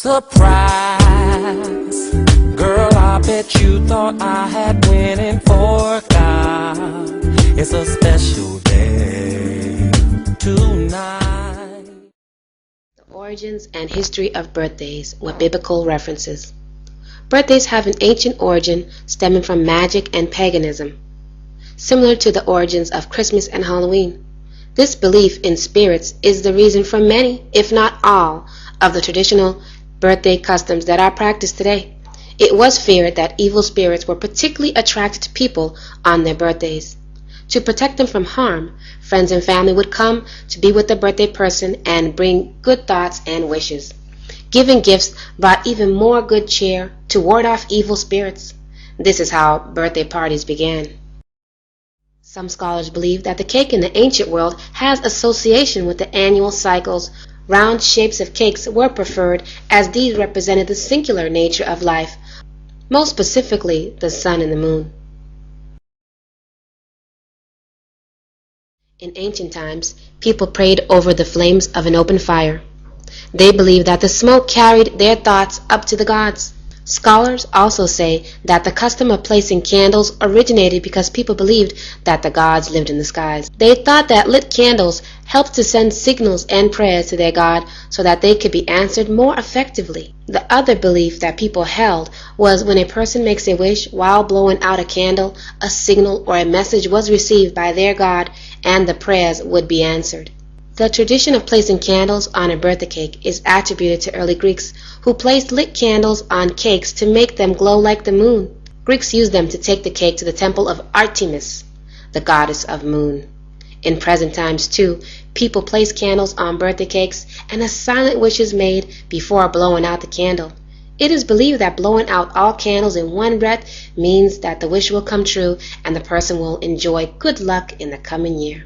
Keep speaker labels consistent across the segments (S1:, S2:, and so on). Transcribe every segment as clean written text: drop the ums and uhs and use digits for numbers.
S1: Surprise, girl, I bet you thought I had went and forgot. It's a special day tonight.
S2: The origins and history of birthdays with biblical references. Birthdays have an ancient origin stemming from magic and paganism, similar to the origins of Christmas and Halloween. This belief in spirits is the reason for many, if not all, of the traditional birthday customs that are practiced today. It was feared that evil spirits were particularly attracted to people on their birthdays. To protect them from harm, friends and family would come to be with the birthday person and bring good thoughts and wishes. Giving gifts brought even more good cheer to ward off evil spirits. This is how birthday parties began. Some scholars believe that the cake in the ancient world has association with the annual cycles. Round shapes of cakes were preferred as these represented the singular nature of life, most specifically the sun and the moon. In ancient times, people prayed over the flames of an open fire. They believed that the smoke carried their thoughts up to the gods. Scholars also say that the custom of placing candles originated because people believed that the gods lived in the skies. They thought that lit candles helped to send signals and prayers to their god so that they could be answered more effectively. The other belief that people held was when a person makes a wish while blowing out a candle, a signal or a message was received by their god and the prayers would be answered. The tradition of placing candles on a birthday cake is attributed to early Greeks, who placed lit candles on cakes to make them glow like the moon. Greeks used them to take the cake to the temple of Artemis, the goddess of moon. In present times, too, people place candles on birthday cakes and a silent wish is made before blowing out the candle. It is believed that blowing out all candles in one breath means that the wish will come true and the person will enjoy good luck in the coming year.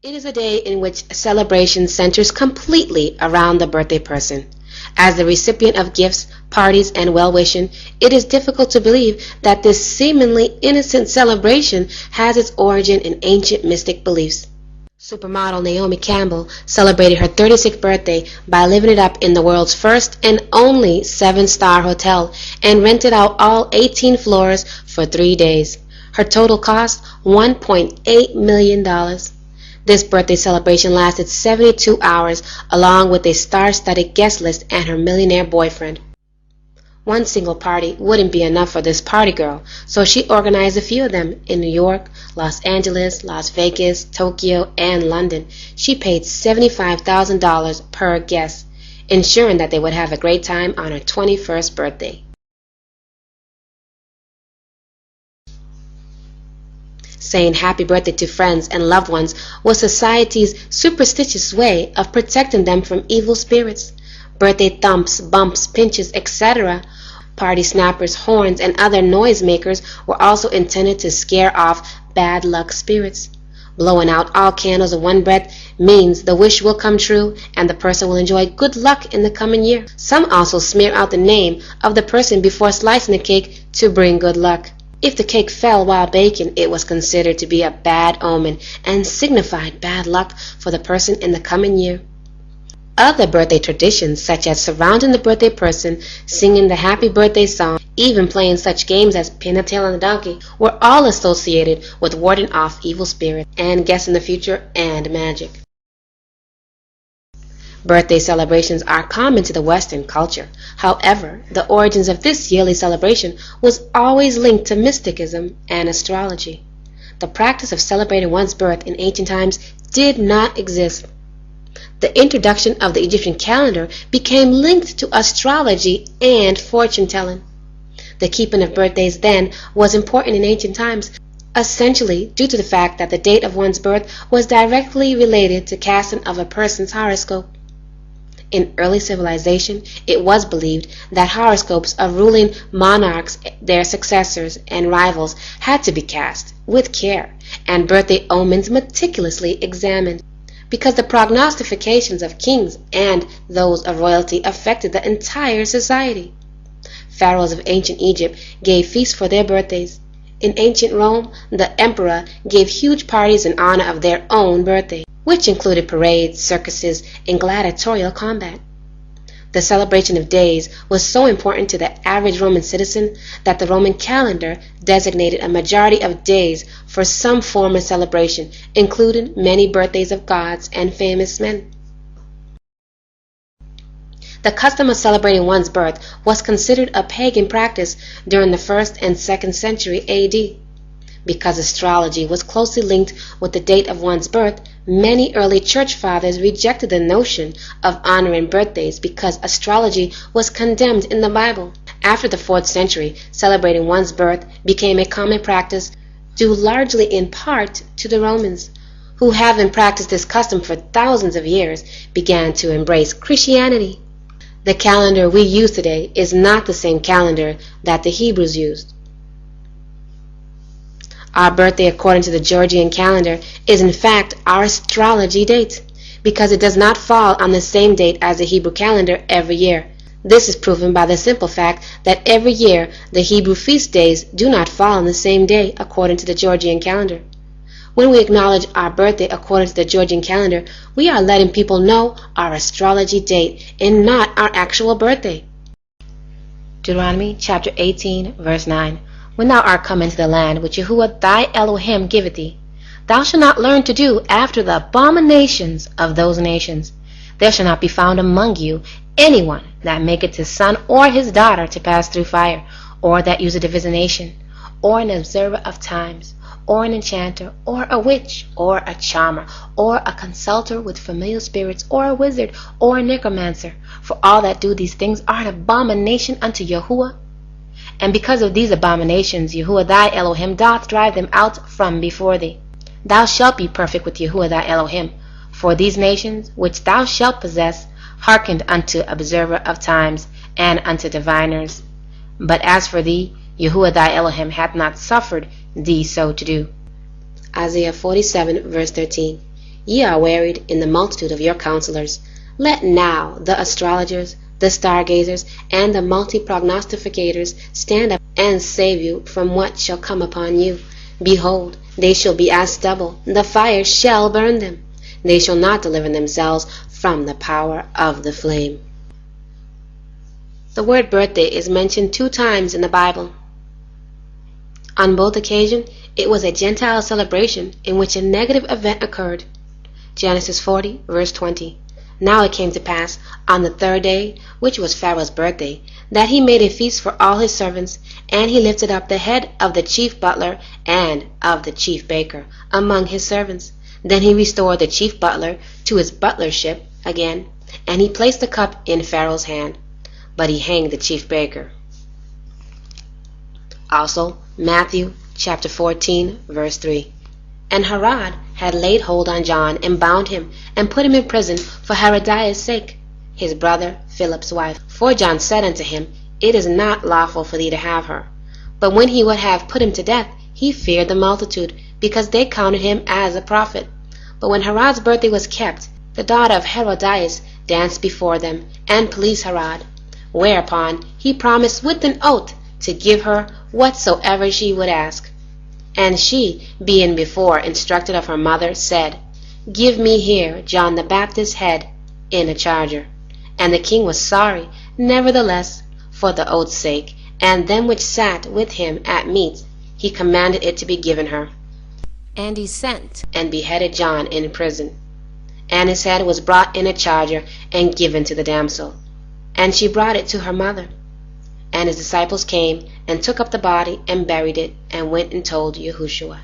S2: It is a day in which celebration centers completely around the birthday person. As the recipient of gifts, parties, and well-wishing, it is difficult to believe that this seemingly innocent celebration has its origin in ancient mystic beliefs. Supermodel Naomi Campbell celebrated her 36th birthday by living it up in the world's first and only 7-star hotel and rented out all 18 floors for 3 days. Her total cost, $1.8 million. This birthday celebration lasted 72 hours, along with a star-studded guest list and her millionaire boyfriend. One single party wouldn't be enough for this party girl, so she organized a few of them in New York, Los Angeles, Las Vegas, Tokyo, and London. She paid $75,000 per guest, ensuring that they would have a great time on her 21st birthday. Saying happy birthday to friends and loved ones was society's superstitious way of protecting them from evil spirits. Birthday thumps, bumps, pinches, etc., party snappers, horns, and other noisemakers were also intended to scare off bad luck spirits. Blowing out all candles in one breath means the wish will come true and the person will enjoy good luck in the coming year. Some also smear out the name of the person before slicing the cake to bring good luck. If the cake fell while baking, it was considered to be a bad omen and signified bad luck for the person in the coming year. Other birthday traditions, such as surrounding the birthday person, singing the happy birthday song, even playing such games as pin a tail on the donkey, were all associated with warding off evil spirits and guessing the future and magic. Birthday celebrations are common to the Western culture. However, the origins of this yearly celebration was always linked to mysticism and astrology. The practice of celebrating one's birth in ancient times did not exist. The introduction of the Egyptian calendar became linked to astrology and fortune-telling. The keeping of birthdays then was important in ancient times, essentially due to the fact that the date of one's birth was directly related to casting of a person's horoscope. In early civilization, it was believed that horoscopes of ruling monarchs, their successors, and rivals had to be cast with care, and birthday omens meticulously examined, because the prognostications of kings and those of royalty affected the entire society. Pharaohs of ancient Egypt gave feasts for their birthdays. In ancient Rome, the emperor gave huge parties in honor of their own birthday, which included parades, circuses, and gladiatorial combat. The celebration of days was so important to the average Roman citizen that the Roman calendar designated a majority of days for some form of celebration, including many birthdays of gods and famous men. The custom of celebrating one's birth was considered a pagan practice during the 1st and 2nd century AD. Because astrology was closely linked with the date of one's birth, many early church fathers rejected the notion of honoring birthdays because astrology was condemned in the Bible. After the 4th century, celebrating one's birth became a common practice due largely in part to the Romans, who, having practiced this custom for thousands of years, began to embrace Christianity. The calendar we use today is not the same calendar that the Hebrews used. Our birthday, according to the Georgian calendar, is in fact our astrology date, because it does not fall on the same date as the Hebrew calendar every year. This is proven by the simple fact that every year the Hebrew feast days do not fall on the same day according to the Georgian calendar. When we acknowledge our birthday according to the Georgian calendar, we are letting people know our astrology date and not our actual birthday. Deuteronomy chapter 18, verse 9. When thou art come into the land which Yahuwah thy Elohim giveth thee, thou shalt not learn to do after the abominations of those nations. There shall not be found among you anyone that maketh his son or his daughter to pass through fire, or that useth divination, or an observer of times, or an enchanter, or a witch, or a charmer, or a consulter with familiar spirits, or a wizard, or a necromancer. For all that do these things are an abomination unto Yahuwah. And because of these abominations, Yahuwah thy Elohim doth drive them out from before thee. Thou shalt be perfect with Yahuwah thy Elohim. For these nations which thou shalt possess hearkened unto observer of times, and unto diviners. But as for thee, Yahuwah thy Elohim hath not suffered thee so to do. Isaiah 47, verse 13. Ye are wearied in the multitude of your counselors. Let now the astrologers, the stargazers, and the multi-prognosticators stand up and save you from what shall come upon you. Behold, they shall be as stubble, the fire shall burn them. They shall not deliver themselves from the power of the flame. The word birthday is mentioned 2 times in the Bible. On both occasions, it was a Gentile celebration in which a negative event occurred. Genesis 40, verse 20. Now it came to pass, on the 3rd day, which was Pharaoh's birthday, that he made a feast for all his servants, and he lifted up the head of the chief butler and of the chief baker among his servants. Then he restored the chief butler to his butlership again, and he placed the cup in Pharaoh's hand. But he hanged the chief baker. Also, Matthew chapter 14, verse 3. And Herod had laid hold on John and bound him and put him in prison for Herodias' sake, his brother Philip's wife. For John said unto him, It is not lawful for thee to have her. But when he would have put him to death, he feared the multitude, because they counted him as a prophet. But when Herod's birthday was kept, the daughter of Herodias danced before them and pleased Herod. Whereupon he promised with an oath to give her whatsoever she would ask. And she, being before instructed of her mother, said, Give me here John the Baptist's head in a charger. And the king was sorry, nevertheless, for the oath's sake, and them which sat with him at meat, he commanded it to be given her. And he sent and beheaded John in prison. And his head was brought in a charger and given to the damsel. And she brought it to her mother. And his disciples came and took up the body and buried it, and went and told Yahushua.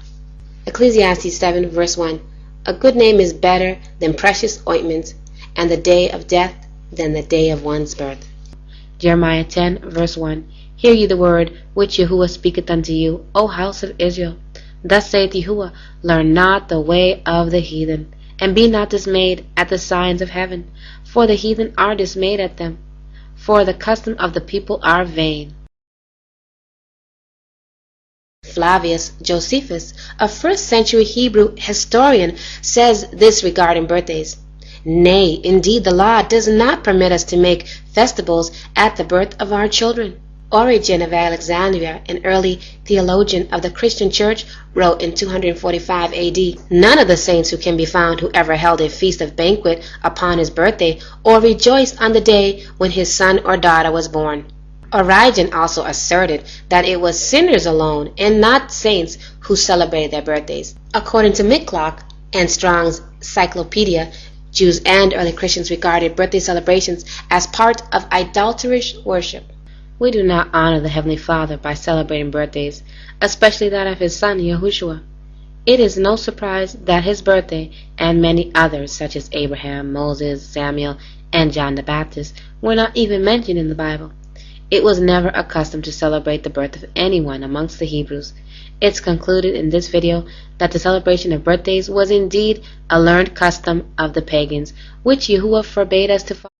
S2: Ecclesiastes 7, verse 1. A good name is better than precious ointment, and the day of death than the day of one's birth. Jeremiah 10, verse 1. Hear ye the word which Yahuwah speaketh unto you, O house of Israel. Thus saith Yahuwah, Learn not the way of the heathen, and be not dismayed at the signs of heaven, for the heathen are dismayed at them, for the custom of the people are vain. Flavius Josephus, a 1st century Hebrew historian, says this regarding birthdays. Nay, indeed the law does not permit us to make festivals at the birth of our children. Origen of Alexandria, an early theologian of the Christian Church, wrote in 245 AD, "None of the saints who can be found who ever held a feast of banquet upon his birthday, or rejoiced on the day when his son or daughter was born." Origen also asserted that it was sinners alone and not saints who celebrated their birthdays. According to Micklock and Strong's Cyclopedia, Jews and early Christians regarded birthday celebrations as part of idolatrous worship. We do not honor the Heavenly Father by celebrating birthdays, especially that of His Son, Yahushua. It is no surprise that His birthday, and many others such as Abraham, Moses, Samuel, and John the Baptist, were not even mentioned in the Bible. It was never a custom to celebrate the birth of anyone amongst the Hebrews. It's concluded in this video that the celebration of birthdays was indeed a learned custom of the pagans, which Yahuwah forbade us to follow.